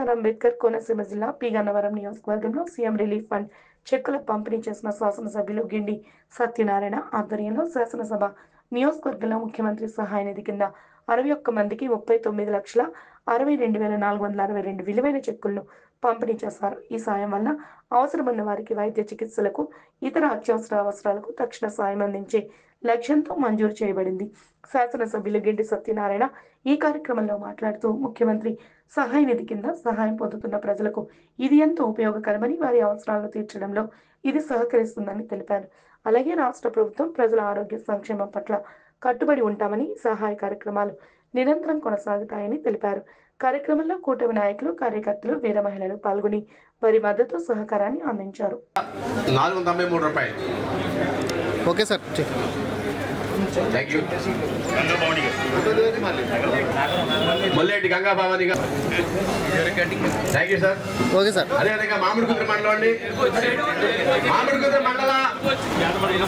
BR Ambedkar Konaseema జిల్లా P Gannavaram నియోజకవర్గంలో CM relief fund చెక్కుల పంపిణీ చేసిన శాసనసభ్యులు గిండి సత్యనారాయణ ఆధ్వర్యంలో శాసనసభ నియోజకవర్గంలో ముఖ్యమంత్రి సహాయ నిధి కింద 61 మందికి 39,62,462 విలువైన చెక్కులను పంపిణీ చేశారు. ఈ సాయం వల్ల అవసరమున్న వారికి వైద్య చికిత్సలకు, ఇతర అత్యవసర అవసరాలకు తక్షణ సాయం అందించే లక్ష్యంతో మంజూరు చేయబడింది. శాసనసభ్యులు గిండి సత్యనారాయణ ఈ కార్యక్రమంలో మాట్లాడుతూ ముఖ్యమంత్రి సహాయ నిధి కింద సహాయం పొందుతున్న ప్రజలకు ఇది ఎంతో ఉపయోగకరమని, వారి అవసరాలను తీర్చడంలో ఇది సహకరిస్తుందని తెలిపారు. అలాగే రాష్ట్ర ప్రభుత్వం ప్రజల ఆరోగ్య సంక్షేమం పట్ల కట్టుబడి ఉంటామని, సహాయ కార్యక్రమాలు నిరంతరం కొనసాగుతాయని తెలిపారు. కార్యక్రమంలో కూటమి నాయకులు, కార్యకర్తలు, వీర మహిళలు పాల్గొని వారి మద్దతు సహకారాన్ని అందించారు. 493 రూపాయలు. Okay sir, thank you. Malleddi Ganga Bhavani గారు, thank you sir. Okay sir. అదేవిధంగా మామిడికుదురు మండలం అండి, మామిడికుదురు మండల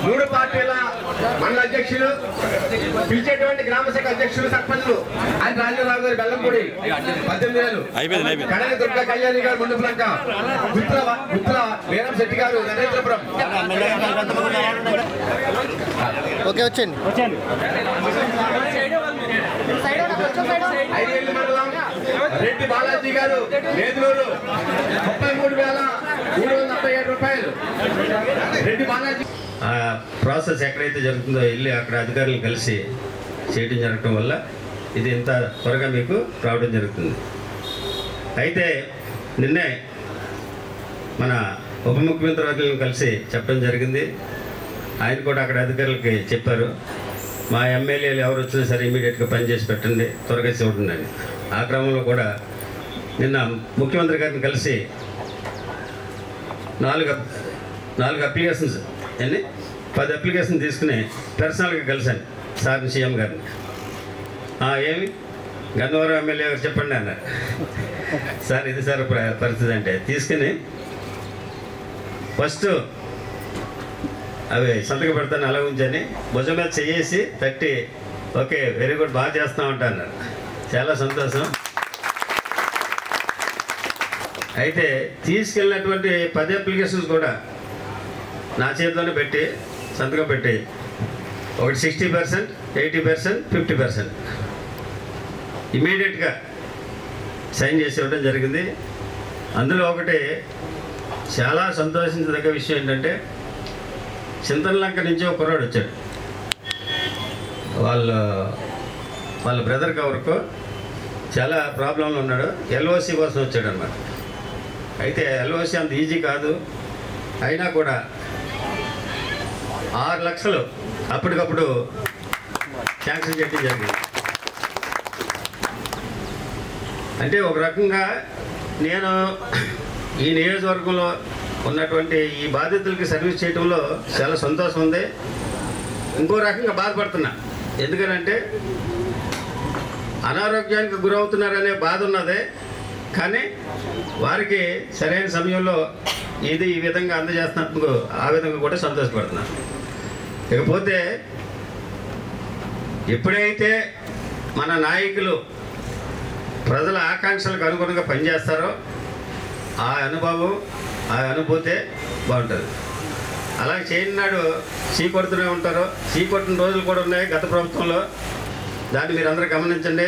3 పార్టీల మండల అధ్యక్షులు, పిలిచేటువంటి గ్రామ శాఖ అధ్యక్షులు, సర్పంచులు ఆయన రాజారావు గారు బెల్లంపూడి 18,000, కడలి దుర్గా కళ్యాణి గారు ముందుపులంక, గుత్తుల వీరం శెట్టి గారు నరేంద్రపురం. ఓకే, వచ్చేయండి. 5 మండలం రెడ్డి బాలాజీ గారు నేదులూరు 33,347 రూపాయలు. రెడ్డి బాలాజీ ప్రాసెస్ ఎక్కడైతే జరుగుతుందో వెళ్ళి అక్కడ అధికారులను కలిసి చేయడం జరగటం వల్ల ఇది ఇంత త్వరగా మీకు రావడం జరుగుతుంది. అయితే నిన్నే మన ఉప ముఖ్యమంత్రి వర్గలను కలిసి చెప్పడం జరిగింది. ఆయన కూడా అక్కడ అధికారులకి చెప్పారు, మా ఎమ్మెల్యేలు ఎవరు వచ్చినా సరే ఇమీడియట్గా పనిచేసి పెట్టండి, త్వరగా చూడండి. ఆ క్రమంలో కూడా నిన్న ముఖ్యమంత్రి గారిని కలిసి 4 అప్లికేషన్స్ 10 అప్లికేషన్ తీసుకుని పర్సనల్గా కలిశాను సార్ని, సీఎం గారిని. ఏమి గన్నవరం ఎమ్మెల్యే గారు చెప్పండి అన్నారు. సార్ ఇది సార్ పరిస్థితి అంటే తీసుకుని ఫస్ట్ అవి సంతకం పెడతాను అలా ఉంచని భుజం మీద చేసి తట్టి, ఓకే వెరీ గుడ్, బాగా చేస్తూ ఉంటా అన్నారు. చాలా సంతోషం. అయితే తీసుకెళ్ళినటువంటి 10 అప్లికేషన్స్ కూడా నా చేతిలోనే పెట్టి సంతకం పెట్టి ఒకటి 60%, 80%, 50% ఇమీడియట్గా సైన్ చేసి ఇవ్వడం జరిగింది. అందులో ఒకటి చాలా సంతోషించదగ్గ విషయం ఏంటంటే, చింతనలంక నుంచి ఒక కుర్రాడు వచ్చాడు. వాళ్ళ బ్రదర్ కవర్కు చాలా ప్రాబ్లంలో ఉన్నాడు. ఎల్ఓసి కోసం వచ్చాడు అన్నమాట. అయితే ఎల్ఓసి అంత ఈజీ కాదు, అయినా కూడా 6 లక్షలు అప్పటికప్పుడు శాంక్షన్ చేయడం జరిగింది. అంటే ఒక రకంగా నేను ఈ నియోజకవర్గంలో ఉన్నటువంటి ఈ బాధితులకి సర్వీస్ చేయడంలో చాలా సంతోషం ఉంది. ఇంకో రకంగా బాధపడుతున్నా, ఎందుకనంటే అనారోగ్యానికి గురవుతున్నారనే బాధ ఉన్నదే, కానీ వారికి సరైన సమయంలో ఇది ఈ విధంగా అందజేస్తున్నందుకు ఆ విధంగా కూడా సంతోషపడుతున్నా. ఇకపోతే ఎప్పుడైతే మన నాయకులు ప్రజల ఆకాంక్షలకు అనుగుణంగా పనిచేస్తారో ఆ అనుభవం, ఆ అనుభూతే బాగుంటుంది. అలా చేయనాడు చీకొడుతూనే ఉంటారు. చీకొట్టిన రోజులు కూడా ఉన్నాయి గత ప్రభుత్వంలో, దాన్ని మీరు అందరూ గమనించండి.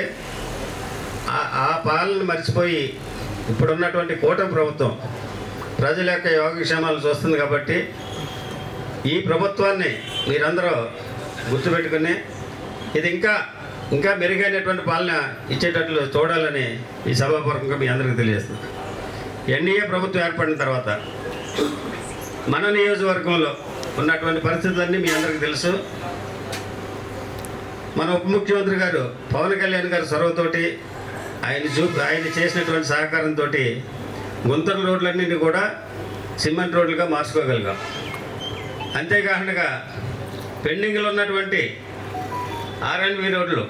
ఆ పాలనను మర్చిపోయి ఇప్పుడున్నటువంటి కూటమి ప్రభుత్వం ప్రజల యొక్క యోగక్షేమాలు చూస్తుంది. కాబట్టి ఈ ప్రభుత్వాన్ని మీరందరూ గుర్తుపెట్టుకుని ఇది ఇంకా మెరుగైనటువంటి పాలన ఇచ్చేటట్లు చూడాలని ఈ సభాపూర్వకంగా మీ అందరికీ తెలియజేస్తుంది. ఎన్డీఏ ప్రభుత్వం ఏర్పడిన తర్వాత మన నియోజకవర్గంలో ఉన్నటువంటి పరిస్థితులన్నీ మీ అందరికీ తెలుసు. మన ఉప ముఖ్యమంత్రి గారు పవన్ కళ్యాణ్ గారి చొరవతోటి ఆయన చేసినటువంటి సహకారంతో గుంతల రోడ్లన్నింటినీ కూడా సిమెంట్ రోడ్లుగా మార్చుకోగలిగాం. అంతేకాకుండా పెండింగ్లో ఉన్నటువంటి R&B రోడ్లు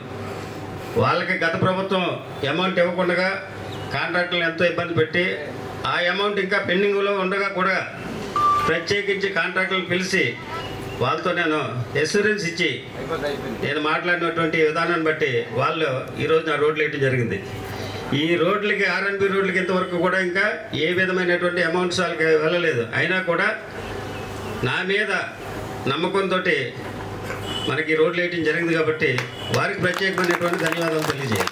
వాళ్ళకి గత ప్రభుత్వం అమౌంట్ ఇవ్వకుండా కాంట్రాక్టులను ఎంతో ఇబ్బంది పెట్టి ఆ అమౌంట్ ఇంకా పెండింగ్లో ఉండగా కూడా ప్రత్యేకించి కాంట్రాక్టులను పిలిచి వాళ్ళతో నేను ఎష్యూరెన్స్ ఇచ్చి నేను మాట్లాడినటువంటి విధానాన్ని బట్టి వాళ్ళు ఈరోజు నా రోడ్లు వేయడం జరిగింది. ఈ రోడ్లకి ఆర్ఎన్బి రోడ్లకి ఇంతవరకు కూడా ఇంకా ఏ విధమైనటువంటి అమౌంట్స్ వాళ్ళకి వెళ్ళలేదు. అయినా కూడా నా మీద నమ్మకంతో మనకి రోడ్లు వేయటం జరిగింది కాబట్టి వారికి ప్రత్యేకమైనటువంటి ధన్యవాదాలు తెలియజేయాలి.